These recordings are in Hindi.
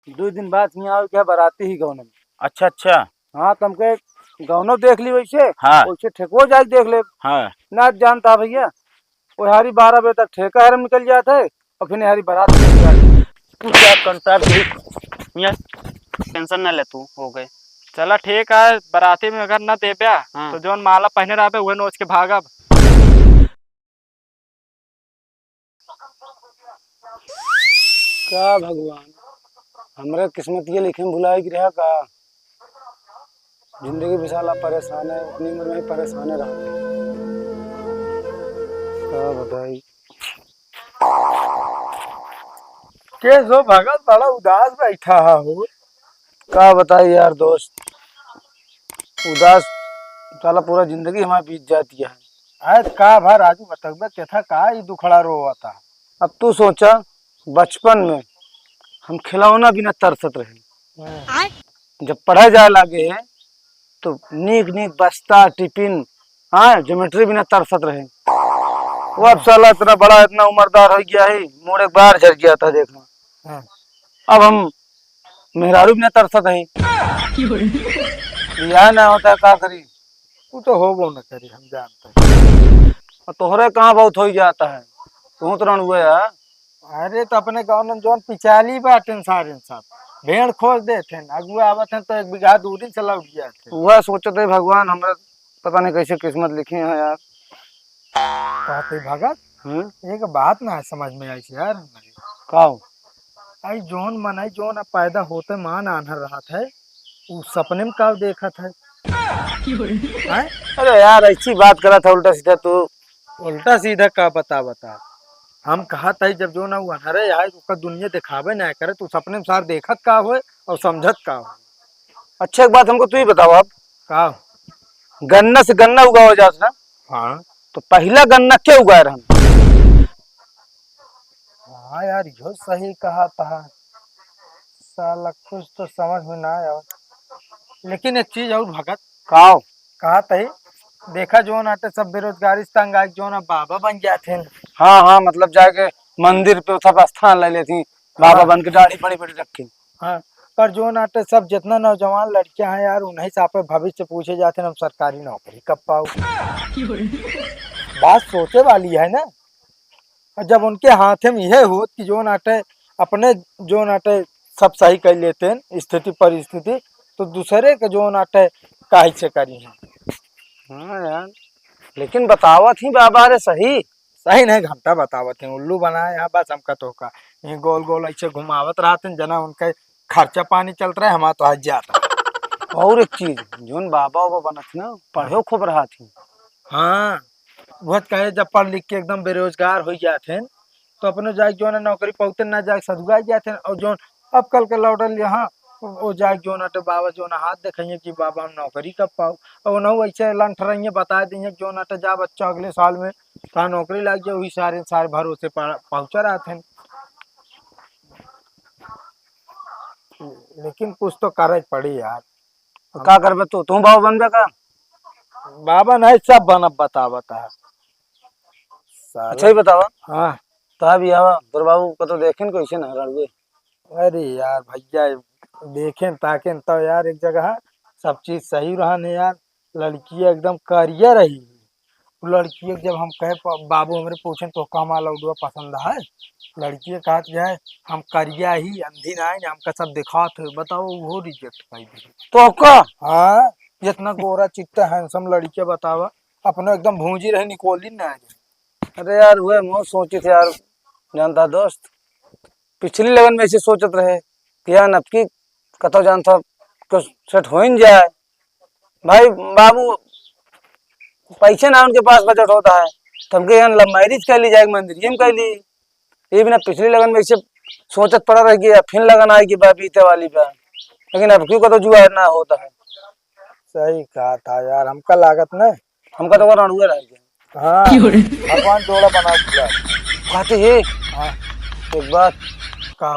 दो दिन बाद यहाँ आओ क्या बाराती ही गौन में। अच्छा अच्छा। हाँ तुमके गौनो देख ली वैसे हाँ वैसे ठेको जाके देख ले। हाँ। ना जानता भैया वो हारी 12 बजे तक ठेका हरम निकल जाता है और फिर हारी बारात निकल जाती है। तू क्या करता है यार, टेंशन ना ले तू, हो गए। चला ठीक है, बराती में अगर न देब्या हाँ। तो जोन माला पहने रहा वह नोच के भागब। का भगवान हमरे किस्मत ये लिखे में भुलाए कि रहा का जिंदगी विशाला परेशान है अपनी उम्र में ही परेशान रहा का बताई के जो भगत बड़ा उदास बैठा हो। का बताई यार दोस्त उदास साला पूरा जिंदगी हमारी बीत जाती है। आज का भा राजू बतकबे कैथा का ये दुखड़ा रोता। अब तू सोचा बचपन में हम खिलौना बिना तरसत रहे जब पढ़ाई जाए लागे है तो नीक नीक बस्ता टिफिन हाँ ज्योमेट्री बिना तरसत रहे। वो अब साला इतना बड़ा इतना उम्रदार हो गया है मुड़ एक बार झड़ गया था देखना। अब हम मेहरारू बिना तरसत है यह ना होता है का करी। तू तो हो वो न करी हम जानते हैं और तोहरे कहाँ बहुत हो जाता है तू तो रण हुए है। अरे तो अपने गाँव में जोन पिचाली बाटे सारे सब भेड़ खोज देते अगुआ आवत है तो 1 बीघा दूरी से लौट गया थे। वह सोचते भगवान हमरा पता नहीं कैसे किस्मत लिखी है यार। कहते भगत एक बात ना समझ में आई यार का आई जोन मन जोन अब पैदा होते मान आन्हर रहा था उस सपने में का देखा था। अरे यार ऐसी बात करा था उल्टा सीधा तू। उल्टा सीधा का बता हम कहा था जब जो ना वो अनहरे आए उसका दुनिया दिखावे ना करे तो सपने में सार देखत का हो और समझत का हो। अच्छा एक बात हमको तू ही बताओ अब का गन्ना से गन्ना उगावा जाता ना। हाँ तो पहला गन्ना क्या उगाए हम। हाँ यार यो सही कहा था साला कुछ तो समझ में ना आया। लेकिन एक चीज और भगत का कहा था देखा जो नाटे सब बेरोजगारी से तंग आए जो ना बाबा बन जाते हैं। हाँ हाँ मतलब जाके मंदिर पे सब स्थान ले लेती बाबा बन के दाढ़ी बड़ी बड़ी रखी। हाँ पर जो नाटे सब जितना नौजवान लड़कियां हैं यार उन्हीं से आप भविष्य पूछे जाते हैं हम सरकारी नौकरी कब पाओ। बात सोचे वाली है ना और जब उनके हाथ में यह हो कि जो नाटे अपने जो नाटे सब सही कर लेते हैं स्थिति परिस्थिति तो दूसरे के जो नाटे काहे से करी है। हाँ यार लेकिन बतावत ही बाबा रे सही सही नहीं घंटा बतावत है उल्लू बनाए यहाँ बस हमका तो का ये गोल गोल ऐसे घुमावत रहते जना उनका खर्चा पानी चलता रहा हमारा तो आज जाता। और एक चीज जोन बाबा वो बना थी ना पढ़ो खूब रहा थी। हाँ बहुत कहे जब पढ़ लिख के एकदम बेरोजगार हो जाते हैं तो अपने जाके जो है नौकरी पौते ना जाके सदुआ जाते हैं और जो अब कल के लौटल यहाँ वो जाके जो ना तो बाबा जो ना हाथ देखेंगे कि बाबा हम नौकरी कब पाओ और ना वैसे लंठ रही बता देंगे जो ना तो जा बच्चा अगले साल में कहा नौकरी लग जाए वही सारे सारे भरोसे पहुंचा रहा थे। लेकिन कुछ तो करे पड़ी यार का करबे तू बाबा बनबे का बाबा नहीं सब बनब बता। अच्छा ही बतावा। हाँ तब यह तोर बाबू को तो देखे कैसे ना रड़वे। अरे यार भैया देखें ताके तो यार एक जगह सब चीज सही रहा ने यार लड़की एकदम करियर रही लड़की जब हम कहे बाबू हमारे पूछे तो कमा लौडुआ पसंद है लड़की कहा जाए हम करिया ही अंधी ना हमका सब दिखा थे बताओ वो रिजेक्ट कर तो आपका। हाँ जितना गोरा चिट्टा हैंडसम लड़की बतावा अपने एकदम भूंजी रहे निकोली ना। अरे यार हुए मैं सोची थे यार जानता दोस्त पिछली लगन में ऐसे सोचत रहे कि यार नबकी कतो जानता कुछ सेट हो ही जाए भाई बाबू पैसे ना उनके पास बजट होता है तब यहाँ लव मैरिज कर ली जाएगी मंदिर ये कर ली ये बिना पिछली लगन में ऐसे सोचत पड़ा रह गया फिर लगन आएगी बीते वाली पे लेकिन अब क्यों कतो जुआ ना होता है। सही कहा था यार हमका लागत ना हमका तो रणुए रह गया। हाँ भगवान जोड़ा बना दिया कहते है। हाँ एक बात का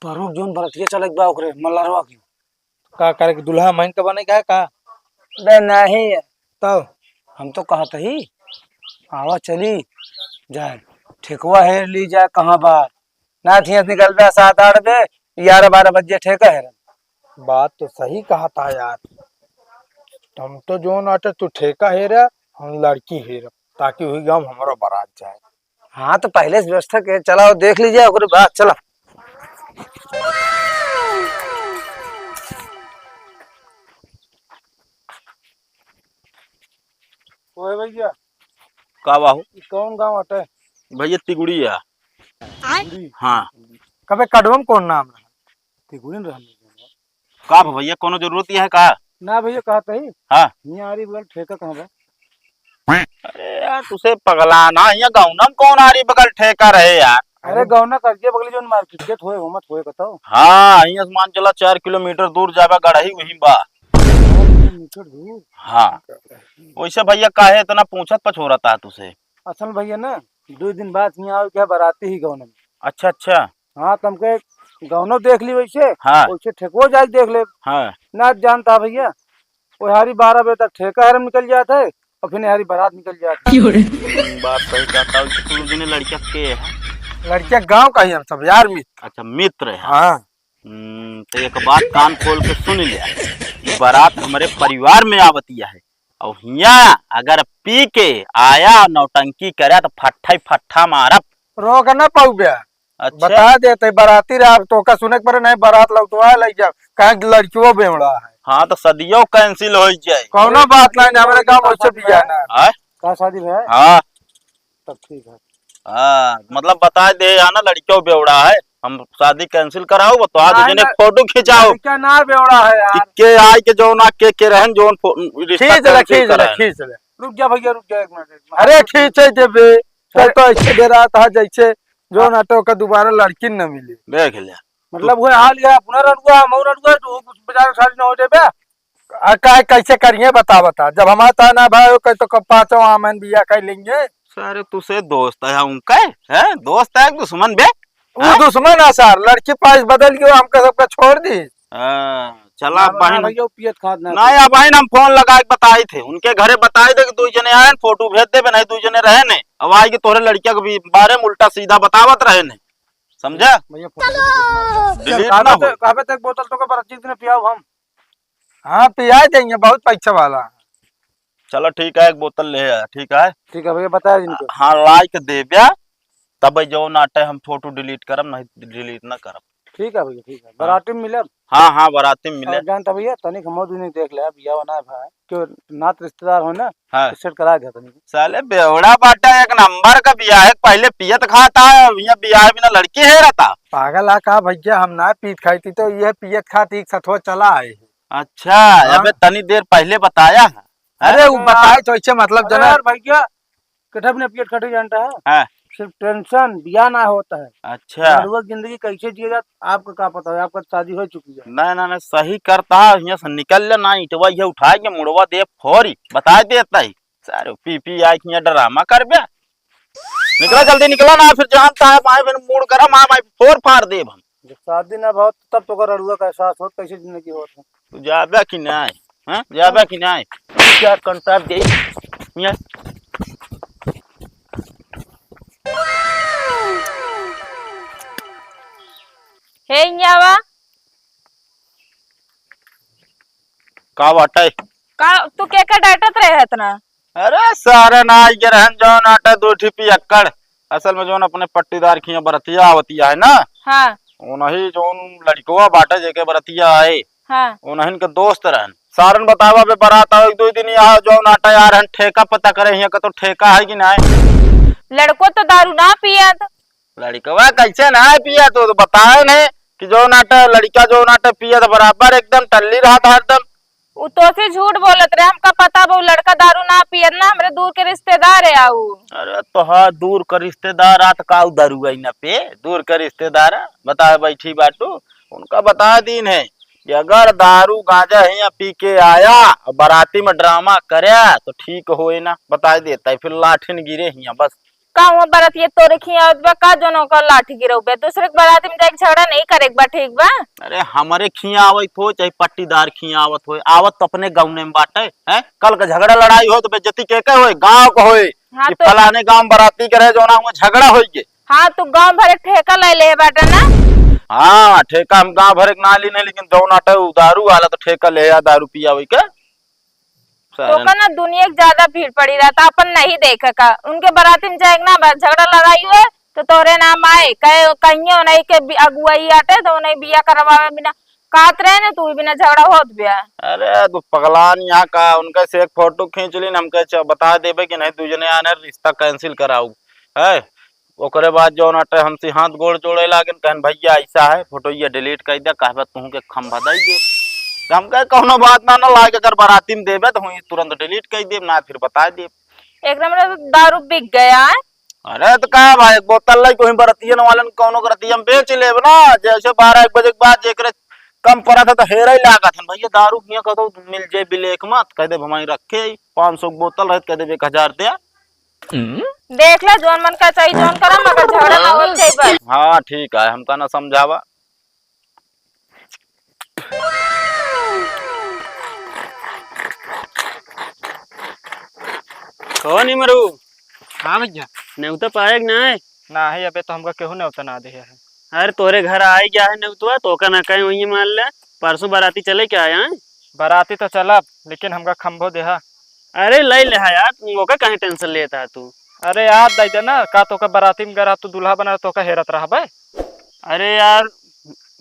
परो जोन बरतिया चले बा ओकरे मल्लारवा की का करे के दुल्हा महिन के बने का बे नहीं तो हम तो कहते ही आवा चली जाए ठेकुआ है ली जाए कहाँ बार ना थिया निकल बे 7-8 बे 11-12 बजे ठेका है। बात तो सही कहा था यार। हम तो जो नाटे तू ठेका हेरा, हम लड़की हेरा, ताकि हुई गाँव हमारा बारात जाए। हाँ तो पहले से व्यवस्था के चला देख लीजिए ओकरे बाद चला। ओए भैया, का बाहू कौन गाँव अटे? भैया तिगुड़ी है। हाँ कबे कड़वम कौन नाम रहा? तिगुड़ी न रहने का भैया कोनो जरूरत है का? ना भैया कहते ही। हाँ यहाँ आ रही बगल ठेका कहाँ बा? अरे यार तुसे पगलाना यहाँ गाँव में कौन आ रही बगल ठेका रहे यार। अरे गाँव ना करके बगली जो मार्केट के होए हो मत होए बताओ। हाँ यहाँ मान चला 4 किलोमीटर दूर जाबा गढ़ही वही बा। हाँ वैसे भैया काहे इतना पूछत पछोरता है तुसे? असल भैया ना 2 दिन बाद यहाँ आओ क्या बाराती ही गाँव में। अच्छा अच्छा। हाँ तुमके गाँव देख ली वैसे। हाँ वैसे ठेको जाके देख ले। हाँ ना जानता भैया वो हारी 12 बजे तक ठेका हरम निकल जाता है और फिर हारी बारात निकल जाती है। बात सही कहता हूँ। तुम जने लड़किया के है? लड़किया गांव का ही हम सब यार मित्र। अच्छा मित्र है। हाँ तो एक बात कान खोल के सुन लिया, ये बारात हमारे परिवार में आवतिया है और यहाँ अगर पी के आया नौटंकी करे तो फट्ठा ही फट्ठा मारा। रोक ना पाऊ गया। अच्छा बता देते बाराती रहा तो का सुने पर नहीं बारात लगवा ले जा कहीं लड़कियों बेवड़ा है। हाँ तो सदियों कैंसिल हो जाए। कौनो बात नहीं हमारे गांव वैसे भी है ना। हाँ का शादी है? हाँ तब ठीक है। हाँ मतलब बता दे या ना लड़कियों बेवड़ा है, हम शादी कैंसिल कराओ तो आज जने फोटो खिंचाओ क्या ना बेवड़ा है यार। के आए के जो ना के रहन जो खींच ले। रुक जा भैया रुक जा 1 मिनट। अरे खींचे देबे तो ऐसे दे रहा था जैसे जो नाटो का दोबारा लड़की न मिले। देख लिया मतलब वो हाल गया पुनर्वा मौरवा तो बाजार साड़ी न हो जाए। का कैसे करिए बता जब हमारा ना भाई तो 5 आमन बिया कर लेंगे। सारे तुसे दोस्त है उनका है दोस्त है दुश्मन बे? वो दुश्मन है सर लड़की पास बदल के हमका सबका छोड़ दी। चला बहन पियत खाद ना नहीं अब बहन हम फोन लगा के बताए थे उनके घरे बताए थे कि 2 जने आए फोटो भेज दे नहीं 2 जने रहे ने अब आए कि तोरे लड़किया को भी बारे में उल्टा सीधा बतावत रहे ने समझा। डिलीट ना हो। काबे तक बोतल तो का बरची ने पियाओ हम। हाँ पिया देंगे बहुत पैसा वाला। चलो ठीक है 1 बोतल ले आ ठीक है भैया बताया इनको। हाँ लाइक दे ब्या तब जो नाटे हम फोटो डिलीट करम नहीं डिलीट ना करम। ठीक है भैया ठीक है बराती में मिले। हाँ हाँ बाराती में मिले। जानता भैया तनिक हम नहीं देख ले बिया बना भाई क्यों नात रिश्तेदार हो ना। हाँ सेट करा गया तनिक। साले बेवड़ा बाटा 1 नंबर का बिया है पहले पियत खाता है यहाँ बिया बिना लड़की है रहता। पागल आ कहा भैया हम ना पीत खाई थी तो यह पियत खाती सठो चला है। अच्छा अबे तनी देर पहले बताया है। अरे वो बताए तो ऐसे मतलब जना भैया कठा बिना पियत खाती जानता है। हाँ सिर्फ टेंशन बिया ना होता है। अच्छा जिंदगी कैसे जिएगा आपको क्या पता है आपका शादी हो चुकी है। नहीं सही करता है यहाँ से निकल ले ना इटवा ये उठा के मुड़वा दे फोरी बता देता ही सारे पी आए यहाँ ड्रामा कर बे निकला जल्दी निकला ना फिर जानता है माए फिर मूड गरम आ फोर फाड़ दे हम। जब शादी ना बहुत तब तो कर अड़ुआ का एहसास हो कैसे जिंदगी होता है। तू जाबे कि नहीं हाँ जाबे कि नहीं क्या कॉन्ट्रैक्ट दे यहाँ हे यावा का बाटे का तू के का डाटत रहे इतना। अरे सारे ना ये रहन जो नाटा 2 ठिपी अक्कड़ असल में जो अपने पट्टीदार खिया बरतिया आवतिया है ना। हाँ उन्हीं जो लड़कों बाटे जेके बरतिया है हाँ उन्हीं के दोस्त रहन सारन बतावा बे बारात आओ 2 दिन यहाँ जो नाटा यार हन ठेका पता करे यहाँ का तो ठेका है कि नहीं। लड़को तो दारू ना पियत लड़कवा कैसे ना पिया तो बताए नहीं कि जो नाटा लड़का जो नाटा पिया था बराबर एकदम टल्ली रहा था हरदम। वो तो से झूठ बोलत रहे हमका पता वो लड़का दारू ना पियत ना हमरे दूर के रिश्तेदार है आऊ। अरे तो हाँ दूर का रिश्तेदार आ तो काऊ दारू गई ना पे दूर का रिश्तेदार बता बैठी बाटू उनका बता दीन है कि अगर दारू गांजा है या पी के आया और बाराती में ड्रामा करे तो ठीक होए ना बता देता है फिर लाठिन गिरे हिया बस का बरात ये तोरे खियावत बा का जोनो का लाठी गिरौ बे दूसरे के बारात में जाके झगड़ा नहीं करे बा ठीक बा। अरे हमारे खिया आवत हो चाहे पट्टीदार खिया आवत हो आवत तो अपने गाँव में बाटे है कल का झगड़ा लड़ाई हो तो बेइज्जती के होए गाँव को होए हाँ कि तो फलाने गाँव बाराती करे जो ना झगड़ा हो हाँ तू गांव भर एक ठेका ले ले बाटा ना। हाँ ठेका हम गाँव भर के ना ली नहीं, लेकिन जौन आटे उ दारू वाला तो ठेका ले आ दारू पिया हुई के तो का ना दुनिया की ज्यादा भीड़ पड़ी रहता, अपन नहीं देखे का उनके बाराती में जाएगा ना झगड़ा लगाई हुए तो तोरे नाम आए कहीं नहीं के अगुवाई आटे तो नहीं बिया करवावे बिना कात रहे ना तू बिना झगड़ा होत बिया। अरे तू पगलान यहाँ का उनका से एक फोटो खींच ली हम कहे बता देबे कि नहीं दूजने आने रिश्ता कैंसिल कराऊ है। ओकरे बाद जो नाटे हमसे हाथ गोड़ जोड़े लागिन कहन भैया ऐसा है फोटो ये डिलीट कर दिया कहबे तू के खंभा दई दे। हम कहे कोनो बात ना लागे अगर बाराती में देबे तो हुई तुरंत डिलीट कर देब ना फिर बता देब। एक नंबर दारू बिक गया है। अरे तो कहा भाई बोतल लाई कोई बरतियन वालन कोनो करतियम बेच लेब ना जैसे 12 बजे के बाद जेकरे कम पड़ा था तो हेरा ही लागत है भैया दारू किया कहो मिल जाए बिलेक मत कह दे हमारी रखे 500 बोतल रह कह दे 1000 दे। देख ले जोन मन का चाहिए जोन करा मगर झगड़ा ना हो चाहिए बस। हाँ ठीक है हमका ना समझावा। कौन ही मरू हाँ भैया। नेवता पाए ना है ना ही अबे तो हमका केहू ने उतना दे है। अरे तोरे घर आए क्या है नेवतुआ तो का ना कहीं वही मान ले परसों बाराती चले क्या आया है? बाराती तो चला लेकिन हमका खंभो देहा। अरे ले ले यार वो का कहीं टेंशन लेता है तू। अरे याद दे दे ना का तो का बाराती में गरा तू दूल्हा बना तो का हेरत रहा भाई। अरे यार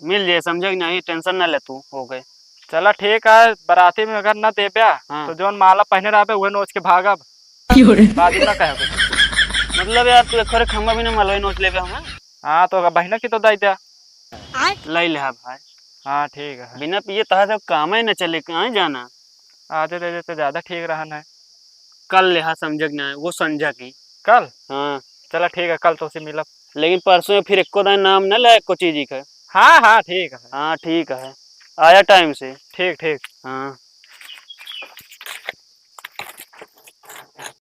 मिल जाए समझे नहीं टेंशन ना ले तू हो गए। चला ठीक है बाराती में अगर ना दे ब्या हाँ। तो जोन माला पहने रहा वह नोच के भागब बाद में ना कहे कुछ। मतलब यार तू एक खंबा भी ना मलवाई नोच ले हम। हाँ तो बहना की तो दे दिया। ले ले भाई हाँ ठीक है बिना पिए तहा जब काम ही न चले कहाँ जाना। आधे दे देते ज्यादा ठीक रहना है। कल ले समझ ना वो संझा की कल हाँ चला ठीक है कल तो उसे मिलब। लेकिन परसों फिर एको दिन नाम न ले एको चीज का। हाँ हाँ ठीक है हाँ ठीक है आया टाइम से ठीक ठीक। हाँ